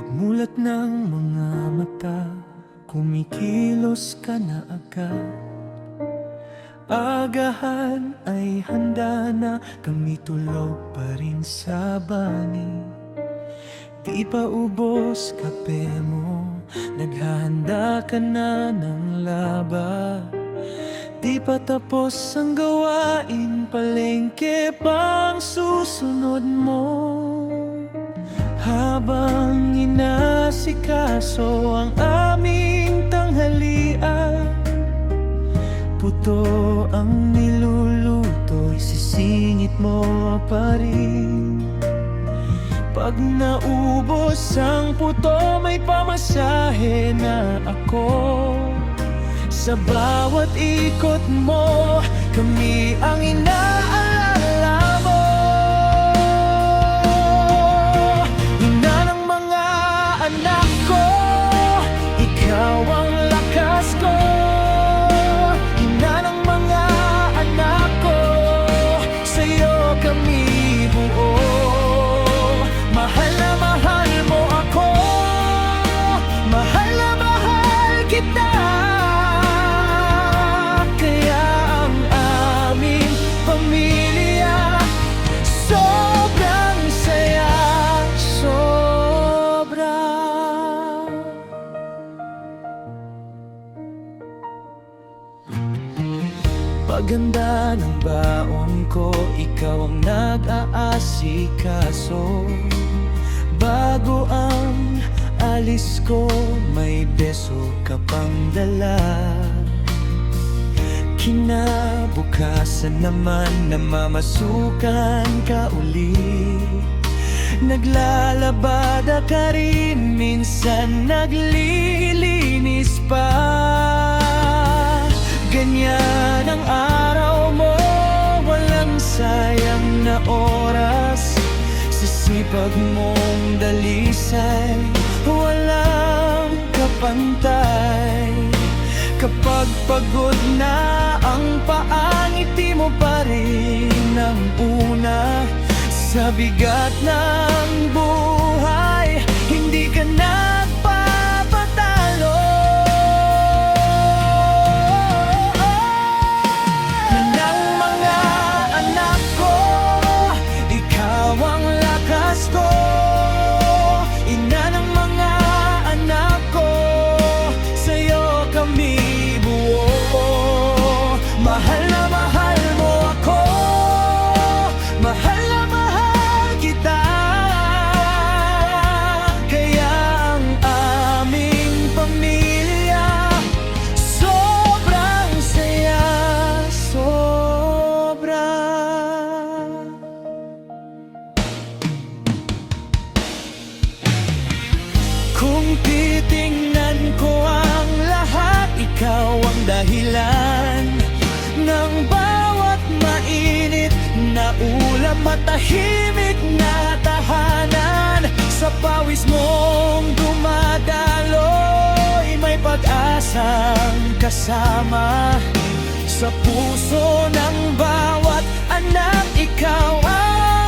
Mulat ng mga mata, kumikilos ka na agad. Agahan ay handa na, kami tulog pa rin sa bani. Di pa ubos kape mo, naghahanda ka na ng laba. Di pa tapos ang gawain, palengke pang susunod mo. Habang inasikaso ang aming tanghalian, puto ang niluluto, isisingit mo pa rin. Pag naubos ang puto, may pamasahe na ako. Sa bawat ikot mo, kami ang inaalala mo. Ina ng mga anak ko, ikaw ang lakas ko. Ina ng mga anak ko, sa'yo kami buo. Mahal na mahal mo ako, mahal na mahal kita. Kaya ang aming pamilya sobrang saya, sobra. Paganda ng baon ko, ikaw ang nag-aasikaso. Bago ang alis ko, may beso ka pang dala. Kinabukasan naman, namamasukan ka uli. Naglalabada ka rin, minsan naglilinis pa. Ganyan ang araw mo, walang sayang na oras. Sa sipag mong dalisay, walang kapantay. Kapag pagod na ang paa, ngiti mo pa rin ang una. Sa bigat ng buhay, hindi ka nagpapatalo. Ina ng mga anak ko, ikaw ang lakas ko. Ina ng mga anak ko, sa'yo kami buo. Mahal na mahal mo ako, mahal na mahal kita. Kaya ang aming pamilya sobrang saya, sobra. Kung titingnan ko ang lahat, ikaw ang dahilan ng bawat mainit na ulam at tahimik na tahanan. Sa pawis mong dumadaloy, may pag-asang kasama. Sa puso ng bawat anak, ikaw ang